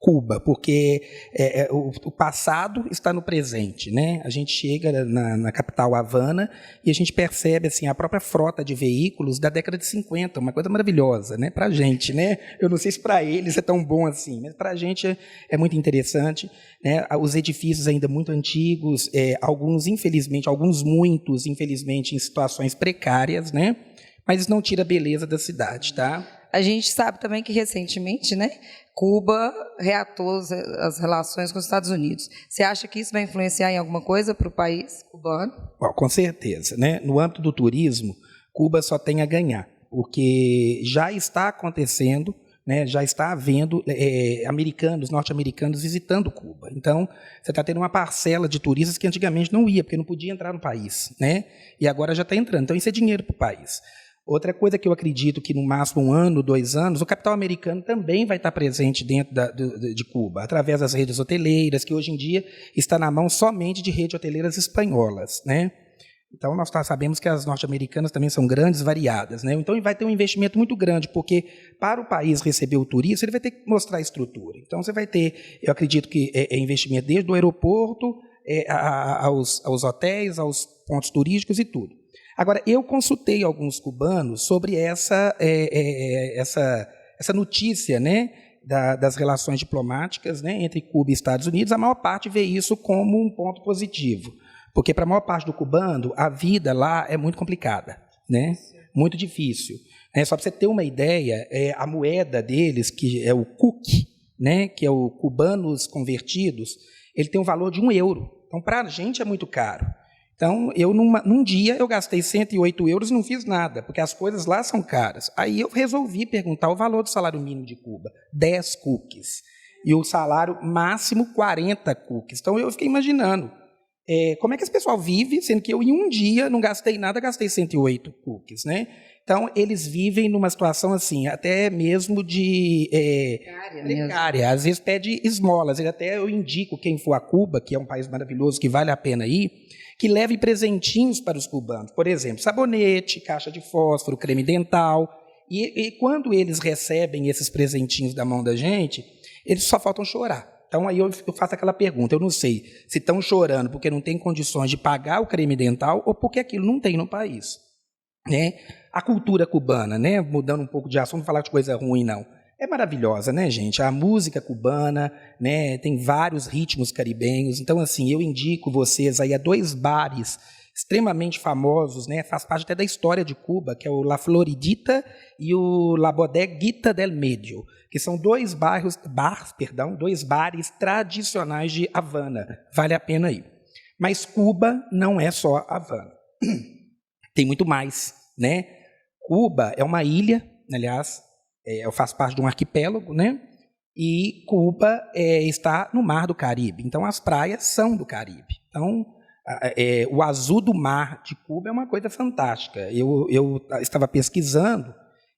Cuba, porque o passado está no presente, né? A gente chega na capital Havana e a gente percebe assim, a própria frota de veículos da década de 50, uma coisa maravilhosa, né? Para a gente, né? Eu não sei se para eles é tão bom assim, mas para a gente é muito interessante, né? Os edifícios ainda muito antigos, muitos, infelizmente, em situações precárias, né? Mas isso não tira a beleza da cidade, tá? A gente sabe também que, recentemente, né, Cuba reatou as relações com os Estados Unidos. Você acha que isso vai influenciar em alguma coisa para o país cubano? Bom, com certeza, né? No âmbito do turismo, Cuba só tem a ganhar, porque já está acontecendo, né, já está havendo norte-americanos visitando Cuba. Então, você está tendo uma parcela de turistas que antigamente não ia, porque não podia entrar no país, né? E agora já está entrando. Então, isso é dinheiro para o país. Outra coisa que eu acredito que no máximo 1 ano, 2 anos, o capital americano também vai estar presente dentro de Cuba, através das redes hoteleiras, que hoje em dia está na mão somente de redes hoteleiras espanholas, né? Então, nós sabemos que as norte-americanas também são grandes, variadas, né? Então, vai ter um investimento muito grande, porque para o país receber o turista, ele vai ter que mostrar a estrutura. Então, você vai ter, eu acredito que investimento desde o aeroporto aos hotéis, aos pontos turísticos e tudo. Agora, eu consultei alguns cubanos sobre essa notícia, né, das relações diplomáticas, né, entre Cuba e Estados Unidos. A maior parte vê isso como um ponto positivo, porque para a maior parte do cubano, a vida lá é muito complicada, né, muito difícil. Só para você ter uma ideia, a moeda deles, que é o CUC, né, que é o cubanos convertidos, ele tem um valor de €1. Então, para a gente é muito caro. Então, num dia, eu gastei €108 e não fiz nada, porque as coisas lá são caras. Aí eu resolvi perguntar o valor do salário mínimo de Cuba, 10 cookies. E o salário máximo, 40 cookies. Então, eu fiquei imaginando como é que esse pessoal vive, sendo que eu, em um dia, não gastei nada, gastei 108 cookies, né? Então, eles vivem numa situação assim, até mesmo de precária. Às vezes pede esmolas. Até eu indico quem for a Cuba, que é um país maravilhoso, que vale a pena ir, que leve presentinhos para os cubanos. Por exemplo, sabonete, caixa de fósforo, creme dental. E quando eles recebem esses presentinhos da mão da gente, eles só faltam chorar. Então, aí eu faço aquela pergunta, eu não sei se estão chorando porque não têm condições de pagar o creme dental ou porque aquilo não tem no país, né? A cultura cubana, né? Mudando um pouco de assunto, não falar de coisa ruim, não. É maravilhosa, né, gente? A música cubana, né, tem vários ritmos caribenhos. Então, assim, eu indico vocês aí a 2 bares extremamente famosos, né? Faz parte até da história de Cuba, que é o La Floridita e o La Bodeguita del Medio, que são 2 bares tradicionais de Havana. Vale a pena ir. Mas Cuba não é só Havana. Tem muito mais, né? Cuba é uma ilha, aliás, faz parte de um arquipélago, né? E Cuba está no Mar do Caribe. Então, as praias são do Caribe. Então, o azul do mar de Cuba é uma coisa fantástica. Eu estava pesquisando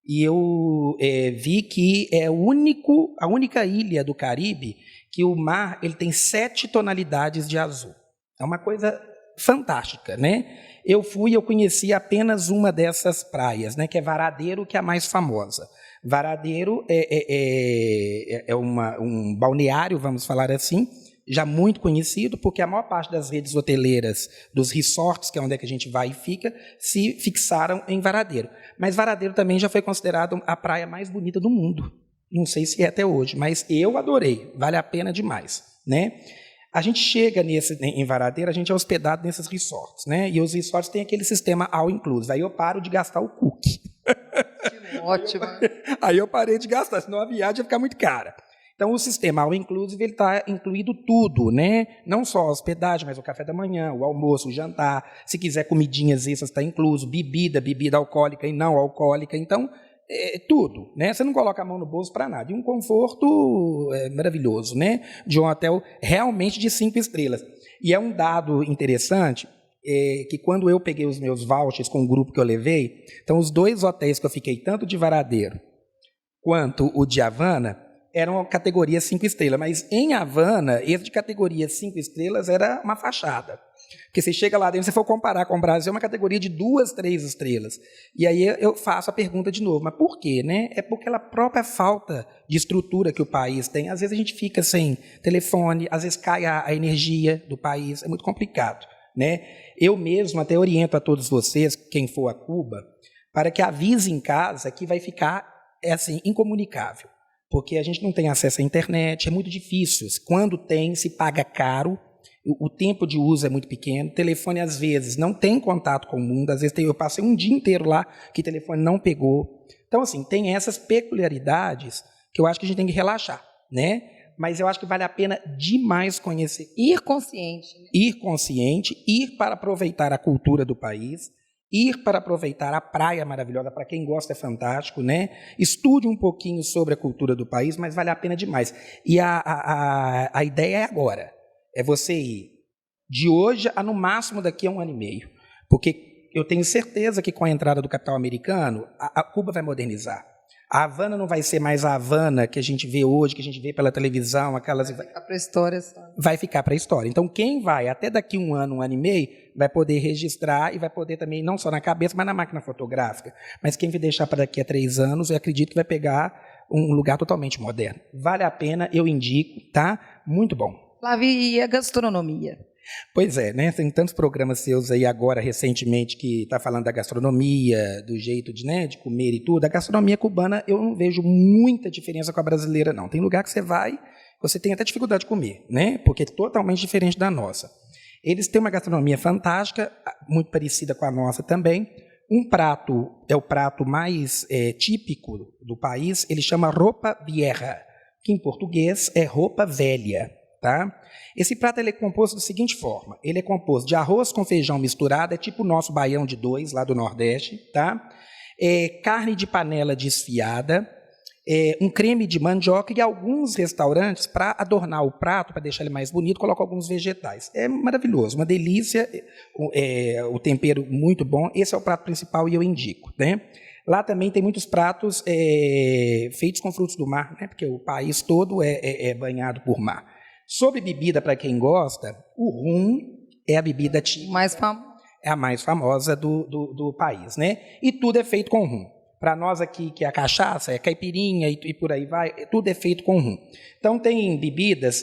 e eu vi que é a única ilha do Caribe que o mar ele tem 7 tonalidades de azul. É uma coisa fantástica, né? Eu conheci apenas uma dessas praias, né, que é Varadero, que é a mais famosa. Varadero é um balneário, vamos falar assim, já muito conhecido, porque a maior parte das redes hoteleiras, dos resorts, que é onde a gente vai e fica, se fixaram em Varadero. Mas Varadero também já foi considerado a praia mais bonita do mundo. Não sei se é até hoje, mas eu adorei, vale a pena demais, né? A gente chega em Varadero, a gente é hospedado nesses resorts, né? E os resorts têm aquele sistema all inclusive. Aí eu paro de gastar o cookie. Ótimo. Aí eu parei de gastar, senão a viagem ia ficar muito cara. Então, o sistema all inclusive está incluído tudo, né? Não só a hospedagem, mas o café da manhã, o almoço, o jantar. Se quiser comidinhas extras, está incluso. Bebida alcoólica e não alcoólica. Então, tudo, né? Você não coloca a mão no bolso para nada. E um conforto maravilhoso, né? De um hotel realmente de 5 estrelas. E é um dado interessante, que quando eu peguei os meus vouchers com o grupo que eu levei, então os 2 hotéis que eu fiquei, tanto de Varadero quanto o de Havana, eram categoria 5 estrelas. Mas em Havana, esse de categoria 5 estrelas era uma fachada. Porque você chega lá dentro, se você for comparar com o Brasil, é uma categoria de 2, 3 estrelas. E aí eu faço a pergunta de novo, mas por quê? Né? É porque a própria falta de estrutura que o país tem. Às vezes a gente fica sem telefone, às vezes cai a energia do país, é muito complicado. Né? Eu mesmo até oriento a todos vocês, quem for a Cuba, para que avise em casa que vai ficar assim, incomunicável. Porque a gente não tem acesso à internet, é muito difícil. Quando tem, se paga caro, o tempo de uso é muito pequeno, o telefone, às vezes, não tem contato com o mundo, às vezes eu passei um dia inteiro lá que o telefone não pegou. Então, assim, tem essas peculiaridades que eu acho que a gente tem que relaxar, né? Mas eu acho que vale a pena demais conhecer. Ir consciente. Né? Ir consciente, ir para aproveitar a cultura do país, ir para aproveitar a praia maravilhosa, para quem gosta é fantástico, né? Estude um pouquinho sobre a cultura do país, mas vale a pena demais. E a ideia é agora, é você ir de hoje a no máximo daqui a 1 ano e meio, porque eu tenho certeza que com a entrada do capital americano, a Cuba vai modernizar. A Havana não vai ser mais a Havana que a gente vê hoje, que a gente vê pela televisão, aquelas... Vai ficar para a história. Sabe? Vai ficar para a história. Então, quem vai até daqui 1 ano, 1 ano e meio, vai poder registrar e vai poder também, não só na cabeça, mas na máquina fotográfica. Mas quem vai deixar para daqui a 3 anos, eu acredito que vai pegar um lugar totalmente moderno. Vale a pena, eu indico, tá? Muito bom. Flávio, e a gastronomia? Pois é, né? Tem tantos programas seus aí agora, recentemente, que está falando da gastronomia, do jeito de comer e tudo. A gastronomia cubana, eu não vejo muita diferença com a brasileira, não. Tem lugar que você vai, você tem até dificuldade de comer, né? Porque é totalmente diferente da nossa. Eles têm uma gastronomia fantástica, muito parecida com a nossa também. Um prato é o prato mais típico do país, ele chama roupa vieja, que em português é roupa velha. Tá? Esse prato ele é composto da seguinte forma, ele é composto de arroz com feijão misturado, é tipo o nosso baião de 2 lá do Nordeste, tá? Carne de panela desfiada, um creme de mandioca e alguns restaurantes, para adornar o prato, para deixar ele mais bonito, colocam alguns vegetais. É maravilhoso, uma delícia, o tempero muito bom, esse é o prato principal e eu indico, né? Lá também tem muitos pratos feitos com frutos do mar, né? Porque o país todo é banhado por mar. Sobre bebida, para quem gosta, o rum é a bebida típica. É a mais famosa do país, né? E tudo é feito com rum. Para nós aqui, que é a cachaça, é caipirinha e por aí vai, tudo é feito com rum. Então, tem bebidas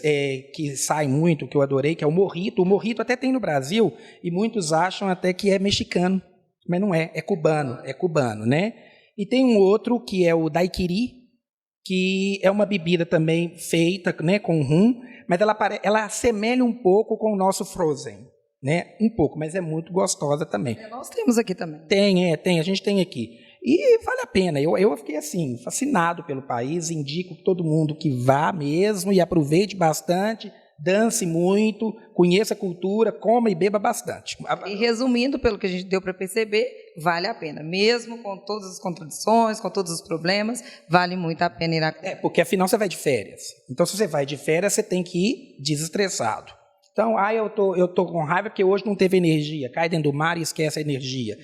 que saem muito, que eu adorei, que é o mojito. O mojito até tem no Brasil, e muitos acham até que é mexicano, mas não é cubano, né? E tem um outro que é o daiquiri, que é uma bebida também feita, né, com rum, mas ela assemelha um pouco com o nosso Frozen, né? Um pouco, mas é muito gostosa também. Nós temos aqui também. Tem, a gente tem aqui. E vale a pena, eu fiquei assim, fascinado pelo país, indico todo mundo que vá mesmo e aproveite bastante, dance muito, conheça a cultura, coma e beba bastante. E resumindo, pelo que a gente deu para perceber, vale a pena. Mesmo com todas as contradições, com todos os problemas, vale muito a pena ir a... Porque afinal você vai de férias. Então, se você vai de férias, você tem que ir desestressado. Então, eu tô com raiva porque hoje não teve energia. Cai dentro do mar e esquece a energia.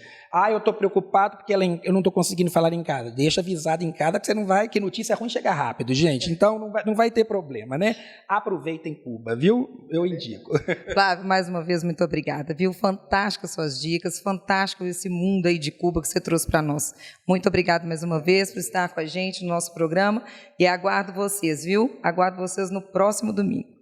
Eu estou preocupado porque eu não estou conseguindo falar em casa. Deixa avisado em casa que você não vai, que notícia ruim chega rápido, gente. Então, não vai ter problema, né? Aproveitem Cuba, viu? Eu indico. Flávio, mais uma vez, muito obrigada, viu? Fantásticas suas dicas, fantástico esse mundo aí de Cuba que você trouxe para nós. Muito obrigada mais uma vez por estar com a gente no nosso programa e aguardo vocês, viu? Aguardo vocês no próximo domingo.